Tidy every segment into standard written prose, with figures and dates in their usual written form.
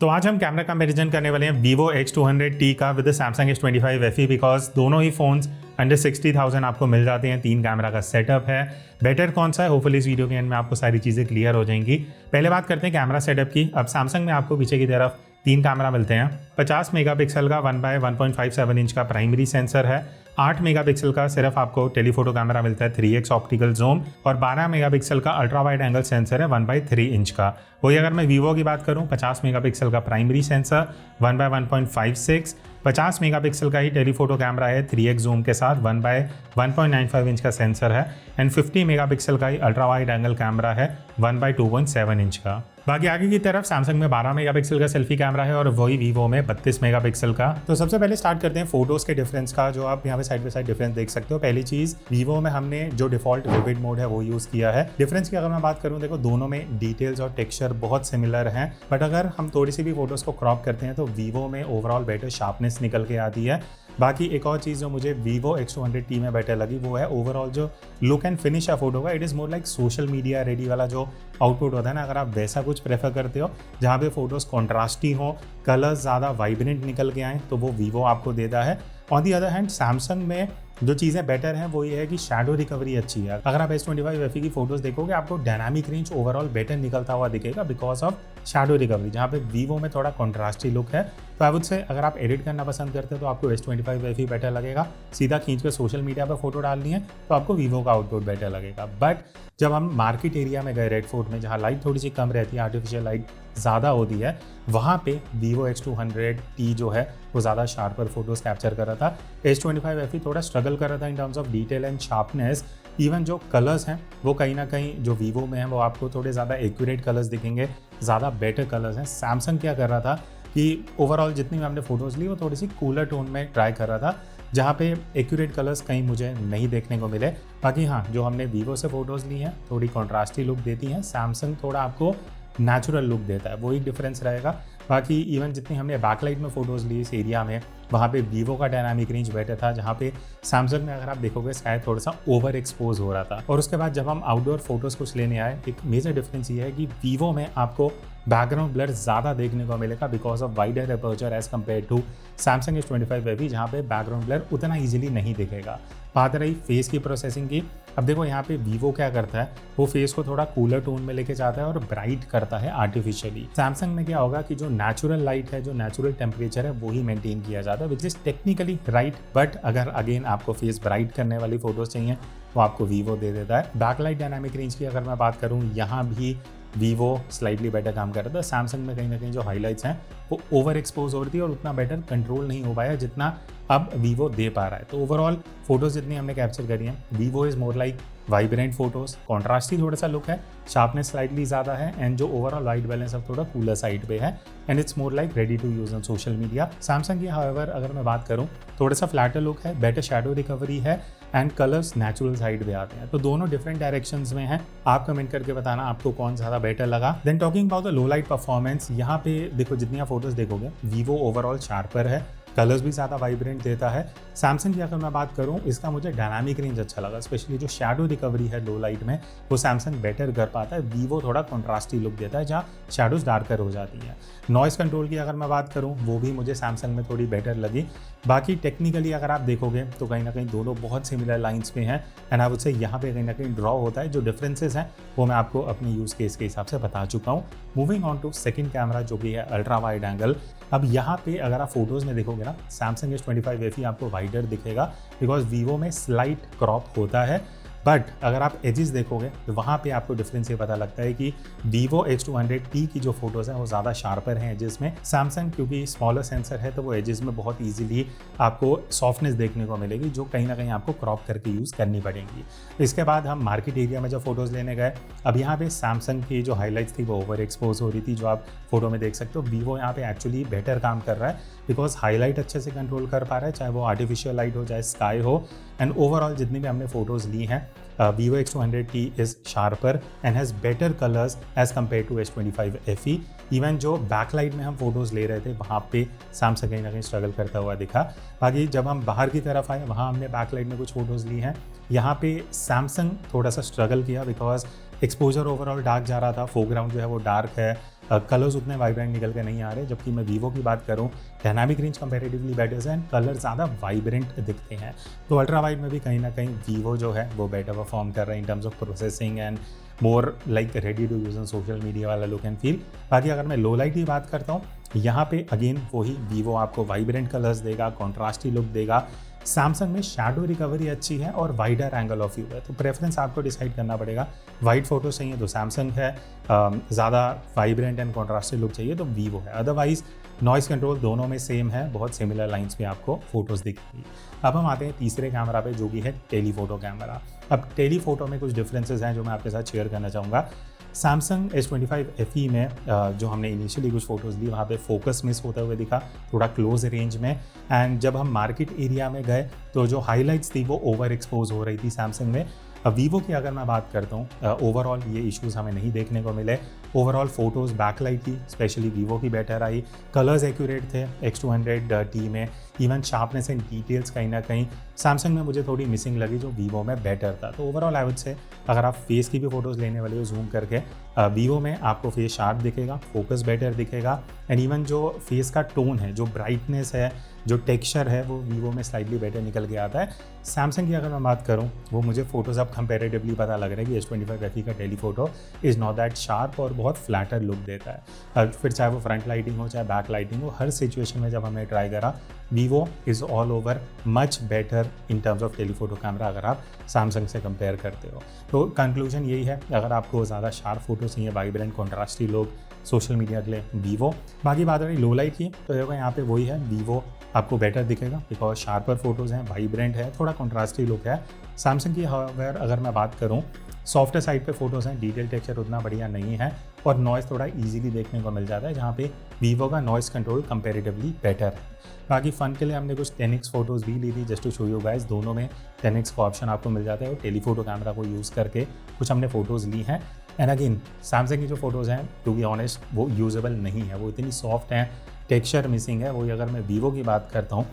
तो आज हम कैमरा कंपैरिजन करने वाले हैं Vivo X200T का with Samsung S25 FE because दोनों ही फ़ोन्स अंडर 60,000 आपको मिल जाते हैं। 3 कैमरा का सेटअप है। बेटर कौन सा है, होपफुली इस वीडियो के एंड में आपको सारी चीज़ें क्लियर हो जाएंगी। पहले बात करते हैं कैमरा सेटअप की। अब Samsung में आपको पीछे की तरफ 3 कैमरा मिलते हैं। 50 मेगापिक्सल का 1/1.57 इंच का प्राइमरी सेंसर है। 8 मेगापिक्सल का सिर्फ आपको टेलीफोटो कैमरा मिलता है 3x ऑप्टिकल जूम, और 12 मेगापिक्सल का अल्ट्रा वाइड एंगल सेंसर है 1/3 इंच का। वही अगर मैं वीवो की बात करूं, 50 मेगापिक्सल का प्राइमरी सेंसर 1/1.56, 50 मेगापिक्सल का ही टेलीफोटो कैमरा है 3x जूम के साथ 1/1.95 इंच का सेंसर है, एंड 50 मेगापिक्सल का ही अल्ट्रा वाइड एंगल कैमरा है 1/2.7 इंच का। बाकी आगे की तरफ सैमसंग में 12 मेगापिक्सल का सेल्फी कैमरा है और वही वीवो में 32 मेगापिक्सल का। तो सबसे पहले स्टार्ट करते हैं फोटोज के डिफरेंस का, जो आप यहाँ पे साइड बाय साइड डिफरेंस देख सकते हो। पहली चीज, वीवो में हमने जो डिफॉल्ट विविड मोड है वो यूज किया है। डिफरेंस की अगर मैं बात करूँ, देखो दोनों में डिटेल्स और टेक्सचर बहुत सिमिलर हैं, बट अगर हम थोड़ी सी भी फोटोज को क्रॉप करते हैं तो वीवो में ओवरऑल बेटर शार्पनेस निकल के आती है। बाकी एक और चीज़ जो मुझे Vivo X200T में बेटर लगी वो है ओवरऑल जो लुक एंड फिनिश है फोटो का। It is more like social media ready वाला जो आउटपुट होता है ना, अगर आप वैसा कुछ प्रेफर करते हो जहाँ पे फोटोज़ कॉन्ट्रास्टी हो, कलर्स ज़्यादा वाइब्रेंट निकल के आएँ, तो वो Vivo आपको देता है। On the other hand Samsung में जो चीज़ें बेटर हैं वो ये है कि शैडो रिकवरी अच्छी है। अगर आप S25 FE की फोटोज़ देखोगे आपको डायनामिक रेंज ओवरऑल बेटर निकलता हुआ दिखेगा बिकॉज ऑफ शैडो रिकवरी, जहाँ पे Vivo में थोड़ा कॉन्ट्रास्टी लुक है। तो आई वुड से अगर आप एडिट करना पसंद करते हो तो आपको S25 FE बेटर लगेगा। सीधा खींच कर सोशल मीडिया पर फोटो डालनी है तो आपको Vivo का आउटपुट बेटर लगेगा। बट जब हम मार्केट एरिया में गए, रेड फोर्ट में, जहाँ लाइट थोड़ी सी कम रहती है, आर्टिफिशियल लाइट ज़्यादा होती है, वहाँ पे Vivo X200T जो है वो ज़्यादा शार्पर फोटोज़ कैप्चर कर रहा था। S25 FE थोड़ा स्ट्रगल कर रहा था इन terms of detail and sharpness. Even जो कलर्स हैं वो कहीं ना कहीं जो Vivo में हैं वो आपको थोड़े ज़्यादा एक्यूरेट कलर्स दिखेंगे, ज़्यादा बेटर कलर्स हैं। सैमसंग क्या कर रहा था कि ओवरऑल जितनी भी हमने फ़ोटोज़ ली वो थोड़ी सी कूलर टोन में ट्राई कर रहा था, जहाँ पे एक्यूरेट कलर्स कहीं मुझे नहीं देखने को मिले। बाकी हाँ, जो हमने Vivo से फ़ोटोज़ ली हैं थोड़ी कॉन्ट्रास्टी लुक देती हैं, सैमसंग थोड़ा आपको नेचुरल लुक देता है, वो एक डिफरेंस रहेगा। बाकी इवन जितनी हमने बैकलाइट में फ़ोटोज़ ली इस एरिया में, वहाँ पे Vivo का डायनामिक रेंज बेटर था, जहाँ पे सैमसंग में अगर आप देखोगे शायद थोड़ा सा ओवर एक्सपोज हो रहा था। और उसके बाद जब हम आउटडोर फोटोज़ कुछ लेने आए, एक मेजर डिफरेंस ये है कि Vivo में आपको बैकग्राउंड ब्लर ज़्यादा देखने को मिलेगा because of wider aperture as compare to Samsung S25 FE, जहाँ पे बैकग्राउंड ब्लर उतना ईजिली नहीं दिखेगा। बात रही फेस की प्रोसेसिंग की, अब देखो यहाँ पे Vivo क्या करता है, वो फेस को थोड़ा कूलर टोन में लेके जाता है और ब्राइट करता है आर्टिफिशियली। सैमसंग में क्या होगा कि जो नेचुरल लाइट है, जो नेचुरल टेम्परेचर है, वो ही मेंटेन किया जाता है, which is technically right. But अगर अगेन आपको फेस ब्राइट करने वाली फोटोज चाहिए वो आपको Vivo दे देता है। बैकलाइट डायनामिक रेंज की अगर मैं बात करूँ, यहाँ भी Vivo स्लाइटली बेटर काम कर रहा था। सैमसंग में कहीं ना कहीं जो हाईलाइट्स हैं वो ओवर एक्सपोज हो रही थी और उतना बेटर कंट्रोल नहीं हो पाया जितना अब Vivo दे पा रहा है। तो ओवरऑल फोटोज़ जितनी हमने कैप्चर करी हैं, Vivo is more like vibrant photos, contrasty थोड़ा सा लुक है, शार्पनेस स्लाइटली ज़्यादा है, एंड जो ओवरऑल वाइट बैलेंस अब थोड़ा कूलर साइड पे है, and it's more like ready to use on social media. Samsung की हाउएवर अगर मैं बात करूँ, थोड़ा सा फ्लैटर लुक है, बेटर शैडो रिकवरी है, एंड कलर्स नेचुरल साइड पे आते हैं। तो दोनों डिफरेंट डायरेक्शंस में हैं। आप कमेंट करके बताना आपको कौन ज़्यादा बेटर लगा। Then talking about the low light performance, यहाँ पे देखो जितनी आप फोटोज़ देखोगे Vivo ओवरऑल शार्पर है, कलर्स भी ज़्यादा वाइब्रेंट देता है। सैमसंग की अगर मैं बात करूँ, इसका मुझे डायनामिक रेंज अच्छा लगा, स्पेशली जो शैडो रिकवरी है लो लाइट में वो सैमसंग बेटर कर पाता है। Vivo थोड़ा कॉन्ट्रास्टी लुक देता है जहाँ शैडोज डार्कर हो जाती है। नॉइस कंट्रोल की अगर मैं बात करूँ, वो भी मुझे सैमसंग में थोड़ी बेटर लगी। बाकी टेक्निकली अगर आप देखोगे तो कहीं ना कहीं दोनों बहुत सिमिलर लाइन्स पे हैं, एंड आई वुड से यहाँ पे कहीं ना कहीं ड्रॉ होता है। जो डिफरेंसेस हैं वो मैं आपको अपने यूज़ केस के हिसाब से बता चुका हूँ। Moving on to second camera जो भी है अल्ट्रा वाइड एंगल। अब यहाँ पे अगर आप फोटोज़ में देखोगे ना, सैमसंग S25 FE आपको वाइडर दिखेगा बिकॉज Vivo में स्लाइट क्रॉप होता है। बट अगर आप एजेस देखोगे तो वहाँ पे आपको डिफरेंस ये पता लगता है कि Vivo X200T की जो फोटोज़ हैं वो ज़्यादा शार्पर हैं एजेस में। सैमसंग क्योंकि स्मॉलर सेंसर है तो वो एजेस में बहुत इजीली आपको सॉफ्टनेस देखने को मिलेगी, जो कहीं ना कहीं आपको क्रॉप करके यूज़ करनी पड़ेगी। इसके बाद हम मार्केट एरिया में जब फोटोज़ लेने गए, अब यहाँ पे सैमसंग की जो हाईलाइट्स थी वो ओवर एक्सपोज हो रही थी, जो आप फोटो में देख सकते हो। Vivo यहाँ पे एक्चुअली बेटर काम कर रहा है बिकॉज हाईलाइट अच्छे से कंट्रोल कर पा रहा है, चाहे वो आर्टिफिशियल लाइट हो चाहे स्काई हो। एंड ओवरऑल जितनी भी हमने फोटोज़ ली हैं, Vivo X200T is sharper and has better colors as compared to S25 FE। Even जो बैकलाइट में हम फोटोज़ ले रहे थे वहाँ पे सैमसंग कहीं ना कहीं स्ट्रगल करता हुआ दिखा। बाकी जब हम बाहर की तरफ आए, वहाँ हमने बैकलाइट में कुछ फोटोज़ ली हैं, यहाँ पे सैमसंग थोड़ा सा स्ट्रगल किया बिकॉज एक्सपोजर ओवरऑल डार्क जा रहा था, फोरग्राउंड जो है वो डार्क है, कलर्स उतने वाइब्रेंट निकल के नहीं आ रहे, जबकि मैं वीवो की बात करूँ डायनामिक रेंज कंपैरेटिवली बेटर है एंड कलर ज़्यादा वाइब्रेंट दिखते हैं। तो अल्ट्रा वाइड में भी कहीं ना कहीं वीवो जो है वो बेटर परफॉर्म कर रहा है in terms of processing and more like ready to use on social media वाला लुक एंड फील। बाकी अगर मैं लो लाइट की बात करता हूँ, यहाँ पे अगेन वही वीवो आपको वाइब्रेंट कलर्स देगा, कॉन्ट्रास्टी लुक देगा। सैमसंग में शैडो रिकवरी अच्छी है और वाइडर एंगल ऑफ व्यू है, तो प्रेफरेंस आपको डिसाइड करना पड़ेगा। वाइड फोटो चाहिए तो सैमसंग है, ज़्यादा वाइब्रेंट एंड कॉन्ट्रास्टी लुक चाहिए तो वीवो है। अदरवाइज नॉइस कंट्रोल दोनों में सेम है, बहुत सिमिलर लाइंस पे आपको फोटोज़ दिखेगी। अब हम आते हैं तीसरे कैमरा पे जो कि है टेलीफोटो कैमरा। अब टेलीफोटो में कुछ डिफरेंसेस हैं जो मैं आपके साथ शेयर करना चाहूँगा। सैमसंग S25 FE में जो हमने इनिशियली कुछ फ़ोटोज़ ली वहाँ पे फोकस मिस होते हुए दिखा थोड़ा क्लोज रेंज में, एंड जब हम मार्केट एरिया में गए तो जो हाइलाइट्स थी वो ओवर एक्सपोज हो रही थी सैमसंग में। वीवो की अगर मैं बात करता हूँ, ओवरऑल ये इश्यूज़ हमें नहीं देखने को मिले। ओवरऑल फ़ोटोज़ बैकलाइट की स्पेशली वीवो की बेटर आई, कलर्स एक्यूरेट थे X200T में, इवन शार्पनेस एंड डिटेल्स कहीं ना कहीं सैमसंग में मुझे थोड़ी मिसिंग लगी जो वीवो में बेटर था। तो ओवरऑल आई वुड से अगर आप फेस की भी फ़ोटोज़ लेने वाले हो जूम करके, वीवो में आपको फेस शार्प दिखेगा, फोकस बेटर दिखेगा, एंड इवन जो फेस का टोन है, जो ब्राइटनेस है, जो टेक्सचर है, वो वीवो में स्लाइटली बेटर निकल के आता है। सैमसंग की अगर मैं बात करूँ, वो मुझे फ़ोटोज़ अब कंपेरेटिवली पता लग रहा है कि S25 FE का telephoto is not that sharp और बहुत फ्लैटर लुक देता है। फिर चाहे वो फ्रंट लाइटिंग हो चाहे बैक लाइटिंग हो, हर सिचुएशन में जब हमने ट्राई करा, Vivo is all over much better in terms of telephoto camera अगर आप सैमसंग से कंपेयर करते हो। तो कंक्लूजन यही है, अगर आपको ज़्यादा शार्प फोटो चाहिए, vibrant contrasty look social media के लिए, वीवो। बाकी बात रही लो लाइट की, तो देखो यहाँ पे वही है, वीवो आपको बेटर दिखेगा बिकॉज शार्पर फोटोज़ हैं, वाइब्रेंट है, थोड़ा कॉन्ट्रास्टी लुक है। सैमसंग की अगर मैं बात करूँ, सॉफ्टर साइड पे फोटोज़ हैं, डिटेल टेक्सचर उतना बढ़िया नहीं है और नॉइज़ थोड़ा इजीली देखने को मिल जाता है, जहाँ पे वीवो का नॉइज़ कंट्रोल कंपैरेटिवली बेटर है। बाकी फ़न के लिए हमने कुछ 10x फोटोज़ भी ली थी just to show you guys, दोनों में 10x का ऑप्शन आपको मिल जाता है और टेलीफोटो कैमरा को यूज़ करके कुछ हमने फ़ोटोज़ ली हैं। एंड अगेन सैमसंग की जो फ़ोटोज़ हैं टू बी ऑनेस्ट वो यूजेबल नहीं है, वो इतनी सॉफ्ट हैं, टेक्सचर मिसिंग है। वही अगर मैं वीवो की बात करता हूँ,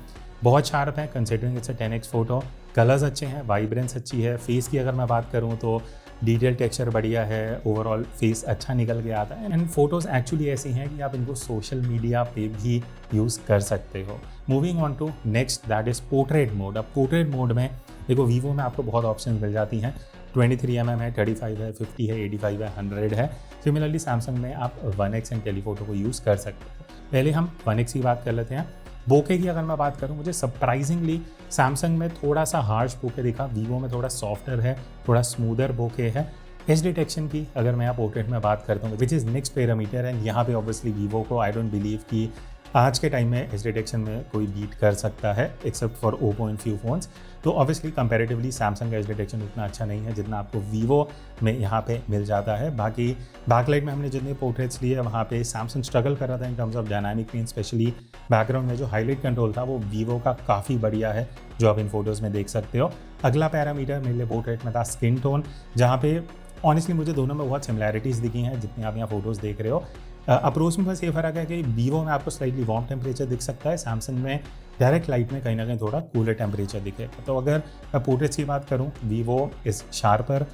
बहुत शार्प है considering it's a 10x photo, colours अच्छे हैं, वाइब्रेंस अच्छी है। फेस की अगर मैं बात करूँ तो डिटेल टेक्सचर बढ़िया है, ओवरऑल फेस अच्छा निकल के आता है, एंड फोटोज़ एक्चुअली ऐसी हैं कि आप इनको सोशल मीडिया पे भी यूज़ कर सकते हो। Moving on to next, that is portrait mode. अब पोर्ट्रेट मोड में देखो वीवो में आपको बहुत ऑप्शन मिल जाती हैं, 23mm है, 35 है, 50 है, 85 है, 100 है। सिमिलरली सैमसंग में आप 1x एंड टेलीफोटो को यूज़ कर सकते हो। पहले हम 1x की बात कर लेते हैं। बोके की अगर मैं बात करूं, मुझे सरप्राइजिंगली सैमसंग में थोड़ा सा हार्श बोके दिखा, वीवो में थोड़ा सॉफ्टर है, थोड़ा स्मूदर बोके है। एज डिटेक्शन की अगर मैं यहाँ पोर्ट्रेट में बात करता हूँ, which is next parameter, and यहाँ पे ऑब्वियसली वीवो को आई डोंट बिलीव कि आज के टाइम में एज डिटेक्शन में कोई बीट कर सकता है except for Oppo and few phones. तो ऑब्वियसली कंपैरेटिवली सैमसंग का एज डिटेक्शन उतना अच्छा नहीं है जितना आपको वीवो में यहाँ पे मिल जाता है। बाकी बैकलाइट में हमने जितने पोर्ट्रेट्स लिए वहाँ पे सैमसंग स्ट्रगल कर रहा था इन terms of dynamic range, specially background में जो हाईलाइट कंट्रोल था वो वीवो का काफ़ी बढ़िया है, जो आप इन फोटोज़ में देख सकते हो। अगला पैरामीटर मेरे लिए पोर्ट्रेट में था स्किन टोन, जहाँ पे ऑनेस्टली मुझे दोनों में बहुत सिमिलैरिटीज़ दिखी हैं जितनी आप यहाँ फोटोज़ देख रहे हो। अप्रोच में बस ये फ़र्क है कि वीवो में आपको स्लाइटली वार्म टेम्परेचर दिख सकता है, सैमसंग में डायरेक्ट लाइट में कहीं ना कहीं थोड़ा कूलर टेम्परेचर दिखेगा। तो अगर मैं पोर्ट्रेट्स की बात करूँ, वीवो इज़ शार्पर,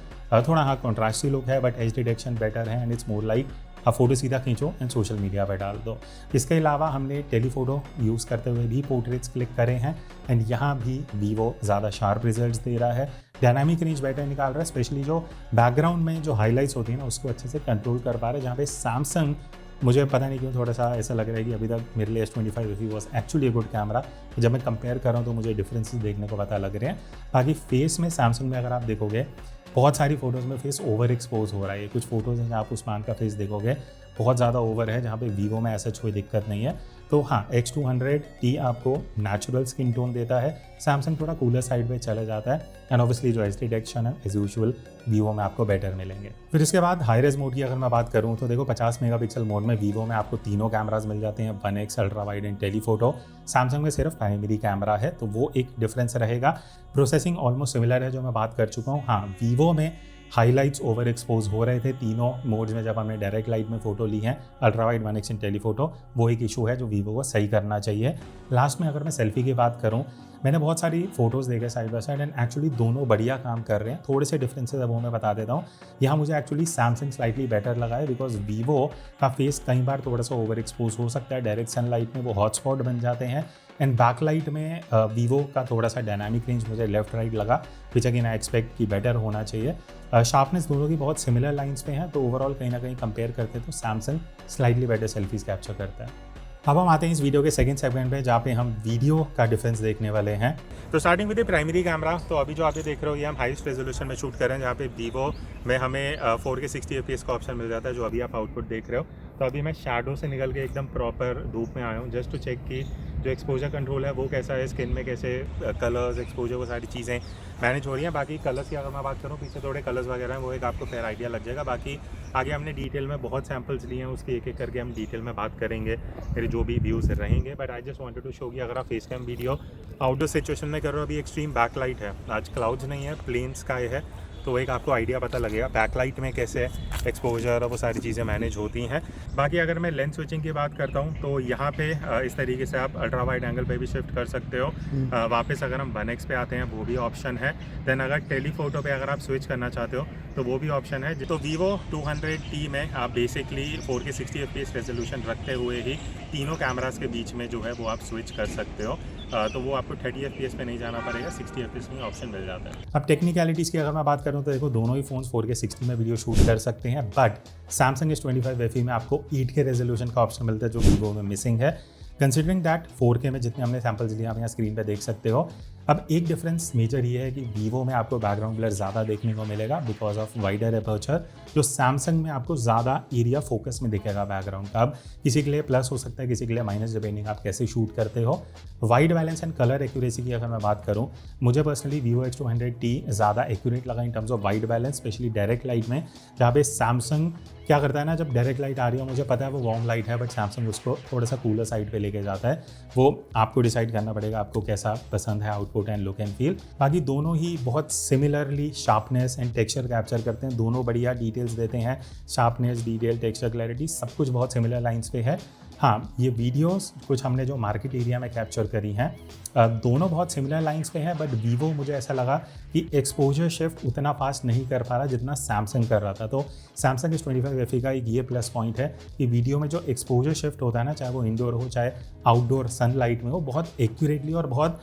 थोड़ा हाँ कॉन्ट्रास्टी लुक है, बट एज डिटेक्शन बेटर है एंड इट्स मोर लाइक आप फोटो सीधा खींचो एंड सोशल मीडिया पर डाल दो। इसके अलावा हमने टेलीफोटो यूज़ करते हुए भी पोर्ट्रेट्स क्लिक करे हैं एंड यहाँ भी वीवो ज़्यादा शार्प रिजल्ट्स दे रहा है, डायनामिक रेंज बेटर निकाल रहा है, स्पेशली जो बैकग्राउंड में जो हाईलाइट्स होती है ना उसको अच्छे से कंट्रोल कर पा रहा है, जहाँ पे सैमसंग मुझे पता नहीं क्यों थोड़ा सा ऐसा लग रहा है कि अभी तक मेरे लिए S25 FE was actually good camera. जब मैं कंपेयर कर रहा हूँ तो मुझे डिफरेंसेस देखने को पता लग रहे हैं। बाकी फेस में सैमसंग में अगर आप देखोगे बहुत सारी फोटोज़ में फेस ओवर एक्सपोज हो रहा है। कुछ फोटोज़ हैं जहाँ आप उस्मान का फेस देखोगे बहुत ज़्यादा ओवर है, जहाँ पे वीवो में ऐसा कोई दिक्कत नहीं है। तो हाँ, X200T आपको नेचुरल स्किन टोन देता है, सैमसंग थोड़ा कूलर साइड पे चले जाता है, एंड ऑब्वियसली जो एज डिटेक्शन है एज यूजुअल वीवो में आपको बेटर मिलेंगे। फिर इसके बाद हाई रेज मोड की अगर मैं बात करूँ तो देखो 50 मेगापिक्सल मोड में वीवो में आपको तीनों कैमराज मिल जाते हैं, 1x, ultra wide and telephoto. Samsung में सिर्फ प्राइमरी कैमरा है, तो वो एक डिफरेंस रहेगा। प्रोसेसिंग ऑलमोस्ट सिमिलर है जो मैं बात कर चुका हूँ। हाँ, वीवो में हाईलाइट्स ओवर एक्सपोज हो रहे थे तीनों मोड्स में जब हमने डायरेक्ट लाइट में फोटो ली है, ultra wide 1x and telephoto, वो एक इशू है जो वीवो को सही करना चाहिए। लास्ट में अगर मैं सेल्फी की बात करूं, मैंने बहुत सारी फोटोज़ देखे side by side and actually दोनों बढ़िया काम कर रहे हैं। थोड़े से डिफरेंसेस अब वो मैं बता देता हूँ। यहाँ मुझे एक्चुअली सैमसंग स्लाइटली बेटर लगा है बिकॉज वीवो का फेस कई बार थोड़ा सा ओवर एक्सपोज हो सकता है, डायरेक्ट सनलाइट में वो हॉटस्पॉट बन जाते हैं। एंड बैकलाइट में वीवो का थोड़ा सा डायनामिक रेंज मुझे लेफ्ट राइट लगा, विच अगेन आई एक्सपेक्ट कि बेटर होना चाहिए। शार्पनेस दोनों की बहुत सिमिलर लाइंस पे हैं, तो ओवरऑल कहीं ना कहीं कंपेयर करते तो Samsung slightly better selfies capture करता है। अब हम आते हैं इस वीडियो के सेकंड सेगमेंट पे, जहाँ पे हम वीडियो का डिफरेंस देखने वाले हैं। तो स्टार्टिंग विद प्राइमरी कैमरा, तो अभी जो आप ये देख रहे हो ये हम हाईएस्ट रेजोल्यूशन में शूट कर रहे हैं, जहाँ पे वीवो में हमें 4K 60 FPS का ऑप्शन मिल जाता है, जो अभी आप आउटपुट देख रहे हो। तो अभी मैं शैडो से निकल के एकदम प्रॉपर धूप में आया हूँ जस्ट टू चेक कि जो एक्सपोजर कंट्रोल है वो कैसा है, स्किन में कैसे कलर्स एक्सपोजर वो सारी चीज़ें मैनेज हो रही हैं। बाकी कलर्स की अगर मैं बात करूँ, पीछे थोड़े कलर्स वगैरह हैं, वो एक आपको फेयर आइडिया लग जाएगा। बाकी आगे हमने डिटेल में बहुत सैम्पल्स लिए हैं, उसके एक एक करके हम डिटेल में बात करेंगे मेरे जो भी व्यूज़ रहेंगे। But I just wanted to show कि अगर आप face cam video outdoor situation में कर रहे हो, अभी एक्सट्रीम बैकलाइट है, आज क्लाउड्स नहीं है, प्लेन स्काई है, तो एक आपको आइडिया पता लगेगा बैकलाइट में कैसे एक्सपोजर और वो सारी चीज़ें मैनेज होती हैं। बाकी अगर मैं लेंस स्विचिंग की बात करता हूँ, तो यहाँ पे इस तरीके से आप अल्ट्रा वाइड एंगल पे भी शिफ्ट कर सकते हो। वापस अगर हम 1x पे आते हैं वो भी ऑप्शन है। देन अगर टेलीफोटो पे अगर आप स्विच करना चाहते हो तो वो भी ऑप्शन है। तो वीवो 200T में आप बेसिकली 4K 60 FPS रेजोल्यूशन रखते हुए ही तीनों कैमरास के बीच में जो है वो आप स्विच कर सकते हो। तो वो आपको 30 FPS पे नहीं जाना पड़ेगा, 60 FPS में ऑप्शन मिल जाता है। अब टेक्निकलिटीज़ की अगर मैं बात करूँ तो देखो दोनों ही फोन्स 4K 60 में वीडियो शूट कर सकते हैं, बट सैमसंग S25 FE में आपको 8K रेजोल्यूशन का ऑप्शन मिलता है, जो वीवो में मिसिंग है। कंसिडरिंग दैट 4K में जितने हमने सैम्पल्स लिए आप यहाँ स्क्रीन पे देख सकते हो। अब एक डिफरेंस मेजर ये है कि वीवो में आपको बैकग्राउंड ब्लर ज़्यादा देखने को मिलेगा बिकॉज ऑफ वाइडर अपर्चर, जो सैमसंग में आपको ज़्यादा एरिया फोकस में दिखेगा बैकग्राउंड का। अब किसी के लिए प्लस हो सकता है, किसी के लिए माइनस, डिपेंडिंग आप कैसे शूट करते हो। Wide balance and colour accuracy की अगर मैं बात करूँ, मुझे पर्सनली Vivo X200T ज़्यादा एक्यूरेट लगा इन terms of wide balance, specially direct light में, जहाँ पे सैमसंग क्या करता है ना, जब डायरेक्ट लाइट आ रही है, मुझे पता है वो वार्म लाइट है, बट सैमसंग उसको थोड़ा सा कूलर साइड पे लेके जाता है। वो आपको डिसाइड करना पड़ेगा आपको कैसा पसंद है output and look and feel. बाकी दोनों ही बहुत similarly sharpness and texture capture करते हैं, दोनों बढ़िया डिटेल्स देते हैं। शार्पनेस, डिटेल, टेक्सचर, क्लैरिटी सब कुछ बहुत सिमिलर लाइंस पे है। हाँ, ये वीडियोस कुछ हमने जो मार्केट एरिया में कैप्चर करी हैं, दोनों बहुत सिमिलर लाइंस पे हैं, बट वीवो मुझे ऐसा लगा कि एक्सपोजर शिफ्ट उतना फास्ट नहीं कर पा रहा जितना सैमसंग कर रहा था। तो सैमसंग S25 FE का एक ये प्लस पॉइंट है कि वीडियो में जो एक्सपोजर शिफ्ट होता है ना, चाहे वो इंडोर हो चाहे आउटडोर सनलाइट में हो, बहुत एक्यूरेटली और बहुत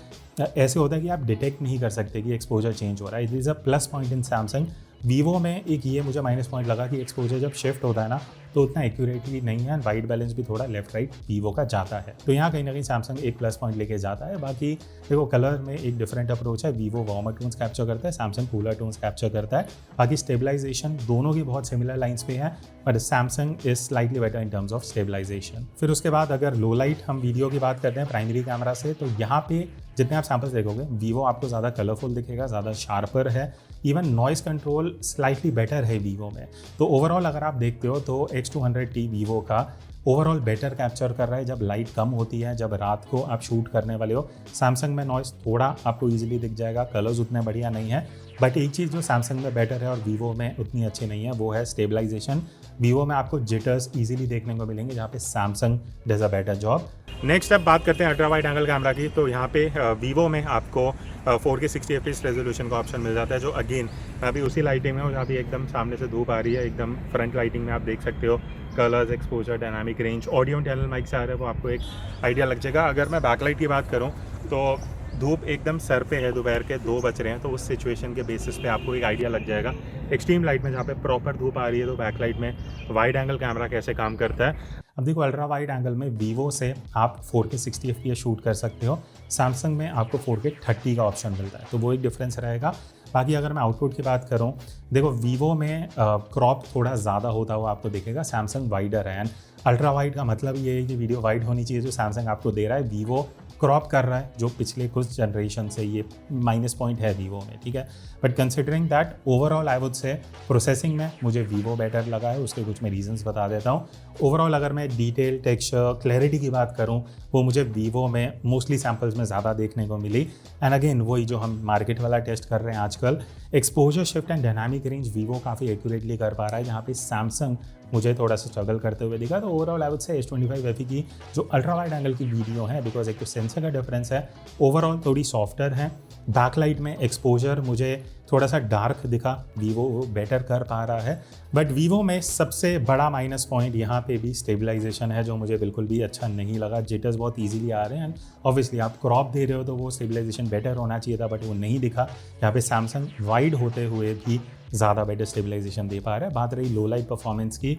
ऐसे होता है कि आप डिटेक्ट नहीं कर सकते कि एक्सपोजर चेंज हो रहा है। It is a plus point in Samsung. Vivo में एक ये मुझे माइनस पॉइंट लगा कि एक्सपोजर जब शिफ्ट होता है ना तो उतना एक्यूरेटली नहीं है, वाइट बैलेंस भी थोड़ा लेफ्ट राइट वीवो का जाता है। तो यहाँ कहीं ना कहीं सैमसंग एक प्लस पॉइंट लेके जाता है। बाकी देखो कलर में एक डिफरेंट अप्रोच है, वीवो वार्मर टोन्स कैप्चर करता है, सैमसंग कूलर टोन्स कैप्चर करता है। बाकी स्टेबलाइजेशन दोनों की बहुत सिमिलर लाइंस पे है, but Samsung is slightly better in terms of stabilisation. फिर उसके बाद अगर लो लाइट हम वीडियो की बात करते हैं प्राइमरी कैमरा से, तो यहाँ पे जितने आप सैम्पल्स देखोगे वीवो आपको ज़्यादा कलरफुल दिखेगा, ज़्यादा शार्पर है। Even noise control slightly better है वीवो में। तो ओवरऑल अगर आप देखते हो तो X200T वीवो का ओवरऑल बेटर कैप्चर कर रहा है जब लाइट कम होती है, जब रात को आप शूट करने वाले हो। सैमसंग में नॉइस थोड़ा आपको इजीली दिख जाएगा, कलर्स उतने बढ़िया नहीं है, बट एक चीज़ जो सैमसंग में बेटर है और वीवो में उतनी अच्छी नहीं है वो है स्टेबलाइजेशन। वीवो में आपको जिटर्स इजीली देखने को मिलेंगे, जहाँ पे Samsung does a better job. Next अब बात करते हैं अल्ट्रा वाइड एंगल कैमरा की। तो यहाँ पे वीवो में आपको 4K 60 FPS रेजोल्यूशन का ऑप्शन मिल जाता है, जो अगेन अभी उसी लाइटिंग में हो जहाँ पे एकदम सामने से धूप आ रही है, एकदम फ्रंट लाइटिंग में आप देख सकते हो colours, exposure, dynamic range, audio channel mic से आ रहा है, वो आपको एक आइडिया लग जाएगा। अगर मैं बैकलाइट की बात करूँ तो धूप एकदम सर पे है, दोपहर के 2 बज रहे हैं, तो उस सिचुएशन के बेसिस पे आपको एक आइडिया लग जाएगा एक्सट्रीम लाइट में जहाँ पे प्रॉपर धूप आ रही है तो बैकलाइट में वाइड एंगल कैमरा कैसे काम करता है। अब देखो अल्ट्रा वाइड एंगल में वीवो से आप 4K 60 FPS शूट कर सकते हो, सैमसंग में आपको 4K 30 का ऑप्शन मिलता है, तो वो एक डिफरेंस रहेगा। बाकी अगर मैं आउटपुट की बात करूं, देखो वीवो में क्रॉप थोड़ा ज़्यादा होता हुआ आपको दिखेगा, सैमसंग वाइडर है। एंड अल्ट्रा वाइड का मतलब ये है कि वीडियो वाइड होनी चाहिए, जो सैमसंग आपको दे रहा है वीवो क्रॉप कर रहा है, जो पिछले कुछ जनरेशन से ये माइनस पॉइंट है वीवो में, ठीक है। But considering that overall I would say processing में मुझे वीवो बेटर लगा है, उसके कुछ मैं रीजंस बता देता हूँ। ओवरऑल अगर मैं डिटेल, टेक्सचर, क्लैरिटी की बात करूँ, वो मुझे वीवो में मोस्टली सैम्पल्स में ज़्यादा देखने को मिली। एंड अगेन वही जो हम मार्केट वाला टेस्ट कर रहे हैं आजकल, exposure shift and dynamic range Vivo काफ़ी एक्यूरेटली कर पा रहा है, जहाँ पे सैमसंग मुझे थोड़ा सा स्ट्रगल करते हुए दिखा। तो overall I would say S25 FE की जो अल्ट्रा वाइड एंगल की वीडियो है, बिकॉज एक तो सेंसर का डिफरेंस है, ओवरऑल थोड़ी सॉफ्टर है। बैकलाइट में एक्सपोजर मुझे थोड़ा सा डार्क दिखा, वीवो वो बेटर कर पा रहा है। बट वीवो में सबसे बड़ा माइनस पॉइंट यहाँ पे भी स्टेबलाइजेशन है, जो मुझे बिल्कुल भी अच्छा नहीं लगा। जिटर्स बहुत इजीली आ रहे हैं, एंड ऑब्वियसली आप क्रॉप दे रहे हो तो वो स्टेबलाइजेशन बेटर होना चाहिए था, बट वो नहीं दिखा। यहाँ पे सैमसंग वाइड होते हुए भी ज़्यादा बेटर स्टेबलाइजेशन दे पा रहा है। बात रही लो लाइट परफॉर्मेंस की,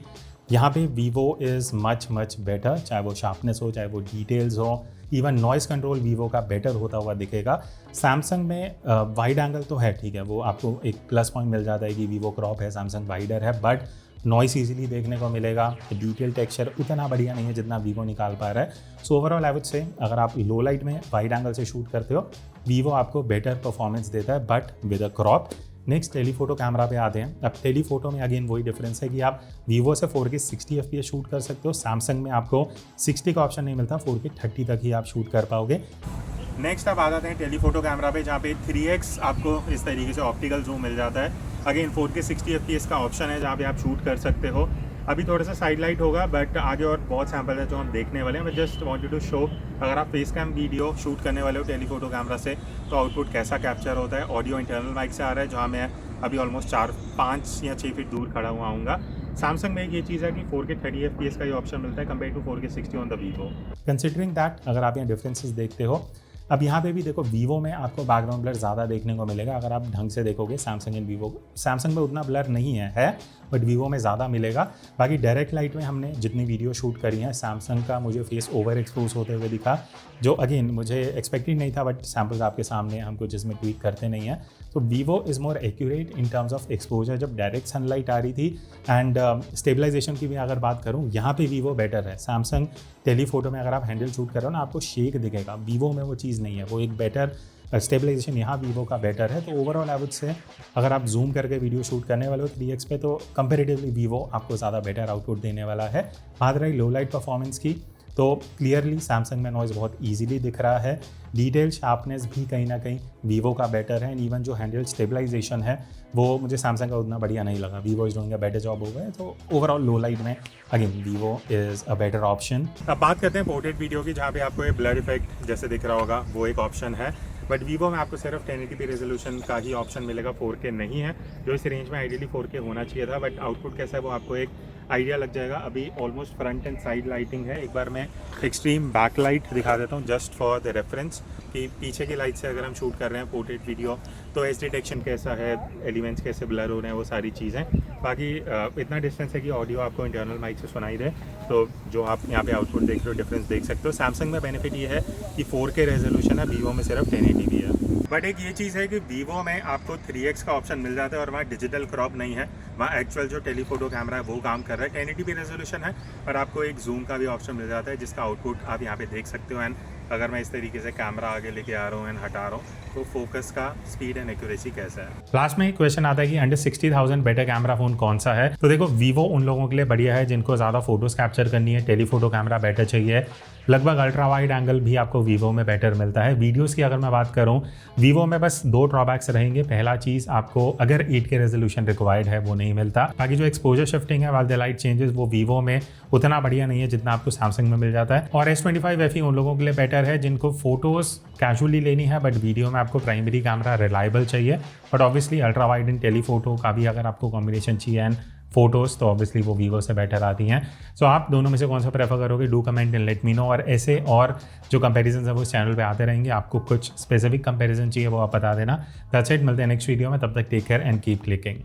यहाँ पे वीवो इज़ मच बेटर, चाहे वो शार्पनेस हो, चाहे वो डिटेल्स हो, इवन नॉइस कंट्रोल वीवो का बेटर होता हुआ दिखेगा। सैमसंग में वाइड एंगल तो है, ठीक है, वो आपको एक प्लस पॉइंट मिल जाता है कि वीवो क्रॉप है, सैमसंग वाइडर है, बट नॉइस इजीली देखने को मिलेगा। डिटेल टेक्सचर उतना बढ़िया नहीं है जितना वीवो निकाल पा रहा है। So overall I would say अगर आप लो लाइट में वाइड एंगल से शूट करते हो, वीवो आपको बेटर परफॉर्मेंस देता है, but with a crop. Next telephoto camera पे आते हैं। अब टेलीफोटो में अगेन वही डिफरेंस है कि आप वीवो से 4K 60 FPS शूट कर सकते हो, सैमसंग में आपको 60 का ऑप्शन नहीं मिलता, 4K 30 तक ही आप शूट कर पाओगे। नेक्स्ट आप आ जाते हैं टेलीफोटो कैमरा पे, जहाँ पे 3x आपको इस तरीके से ऑप्टिकल जूम मिल जाता है। अगेन 4K 60 FPS का ऑप्शन है, जहाँ पे आप शूट कर सकते हो। अभी थोड़ा सा साइड लाइट होगा, बट आगे और बहुत सैम्पल है जो हम देखने वाले हैं। मैं जस्ट वांटेड टू शो, अगर आप फेस कैम वीडियो शूट करने वाले हो टेलीफोटो कैमरा से, तो आउटपुट कैसा कैप्चर होता है। ऑडियो इंटरनल माइक से आ रहा है, जहाँ मैं अभी ऑलमोस्ट 5 या 6 फीट दूर खड़ा हुआ हूँगा। सैमसंग में ये चीज़ है कि 4K 30 FPS का ये ऑप्शन मिलता है compare to 4K 60 on the Vivo. Considering that, अगर आप यहाँ डिफरेंसेस देखते हो, अब यहाँ पे भी देखो, वीवो में आपको बैकग्राउंड ब्लर ज़्यादा देखने को मिलेगा अगर आप ढंग से देखोगे। सैमसंग एंड वीवो, सैमसंग में उतना ब्लर नहीं है बट वीवो में ज़्यादा मिलेगा। बाकी डायरेक्ट लाइट में हमने जितनी वीडियो शूट करी है, सैमसंग का मुझे फेस ओवर एक्सपोज होते हुए दिखा, जो अगेन मुझे एक्सपेक्टेड नहीं था, बट सैम्पल्स आपके सामने, हमको जिसमें ट्वीट करते नहीं हैं। तो Vivo is more accurate in terms of exposure जब डायरेक्ट सनलाइट आ रही थी। एंड स्टेबलाइजेशन की भी अगर बात करूँ, यहाँ पे वीवो बेटर है। सैमसंग टेलीफोटो में अगर आप हैंडल शूट कर रहे हो ना, आपको शेक दिखेगा, वीवो में वो चीज़ नहीं है, वो एक बेटर स्टेबलाइजेशन यहाँ वीवो का बेटर है। तो ओवरऑल आई वुड से अगर आप जूम करके वीडियो शूट करने वाले हो 3x पे, तो कंपेरेटिवली वीवो आपको ज़्यादा बेटर आउटपुट देने वाला है। बात रही लो लाइट परफॉर्मेंस की, तो क्लियरली सैमसंग में नॉइज़ बहुत इजीली दिख रहा है। डिटेल शार्पनेस भी कहीं ना कहीं वीवो का बेटर है, एंड इवन जो हैंडल स्टेबलाइजेशन है वो मुझे सैमसंग का उतना बढ़िया नहीं लगा। Vivo is doing a better job हो गया। तो ओवरऑल लो लाइट में again Vivo is a better option. अब बात करते हैं पोर्ट्रेट वीडियो की, जहाँ पे आपको ये ब्लर इफेक्ट जैसे दिख रहा होगा, वो एक ऑप्शन है। बट वीवो में आपको सिर्फ 1080p रेजोल्यूशन का ही ऑप्शन मिलेगा, 4K नहीं है, जो इस रेंज में आइडियली 4K होना चाहिए था। बट आउटपुट कैसा है वो आपको एक आइडिया लग जाएगा। अभी almost front end side lighting है। एक बार मैं एक्सट्रीम बैक लाइट दिखा देता हूँ जस्ट फॉर द रेफरेंस, कि पीछे की लाइट से अगर हम शूट कर रहे हैं पोर्ट्रेट वीडियो, तो एज डिटेक्शन कैसा है, एलिमेंट्स कैसे ब्लर हो रहे हैं, वो सारी चीज़ें। बाकी इतना डिस्टेंस है कि ऑडियो आपको इंटरनल माइक से सुनाई दे, तो जो आप यहाँ पे आउटपुट देख रहे हो डिफरेंस देख सकते हो। सैमसंग में बेनिफिट ये है कि 4K रेजोल्यूशन है, वीवो में सिर्फ 1080p है। बट एक ये चीज़ है कि वीवो में आपको 3x का ऑप्शन मिल जाता है, और वहाँ डिजिटल क्रॉप नहीं है, वहाँ एक्चुअल जो टेलीफोटो कैमरा है वो काम कर रहा है। 1080p रेजोल्यूशन है, पर आपको एक जूम का भी ऑप्शन मिल जाता है, जिसका आउटपुट आप यहाँ पे देख सकते हो। एंड अगर मैं इस तरीके से कैमरा आगे लेके आ रहा हूँ एंड हटा रहा हूँ, तो फोकस का स्पीड एंड एक्यूरेसी कैसा है। लास्ट में एक क्वेश्चन आता है कि अंडर 60,000 बेटर कैमरा फोन कौन सा है। तो देखो, वीवो उन लोगों के लिए बढ़िया है जिनको ज़्यादा फोटोज कैप्चर करनी है, टेलीफोटो कैमरा बेटर चाहिए। लगभग अल्ट्रा वाइड एंगल भी आपको वीवो में बेटर मिलता है। वीडियोस की अगर मैं बात करूं, वीवो में बस 2 ड्रॉबैक्स रहेंगे। पहला चीज़, आपको अगर 8K रेजोल्यूशन रिक्वायर्ड है वो नहीं मिलता। बाकी जो एक्सपोजर शिफ्टिंग है, वाल द लाइट चेंजेस, वो वीवो में उतना बढ़िया नहीं है जितना आपको सैमसंग में मिल जाता है। और S25 FE उन लोगों के लिए बेटर है जिनको फोटोज़ कैजुअली लेनी है, बट वीडियो में आपको प्राइमरी कैमरा रिलायबल चाहिए। But obviously ultra wide and telephoto का भी अगर आपको कॉम्बिनेशन चाहिए एंड फोटोज़, तो ऑब्वियसली वो वीवो से बेटर आती हैं। सो आप दोनों में से कौन सा प्रेफर करोगे? Do comment and let me know. और ऐसे और जो कंपैरिजन है वो इस चैनल पे आते रहेंगे। आपको कुछ स्पेसिफिक कंपैरिजन चाहिए वो आप बता देना। दैट्स इट, मिलते हैं नेक्स्ट वीडियो में। तब तक take care and keep clicking.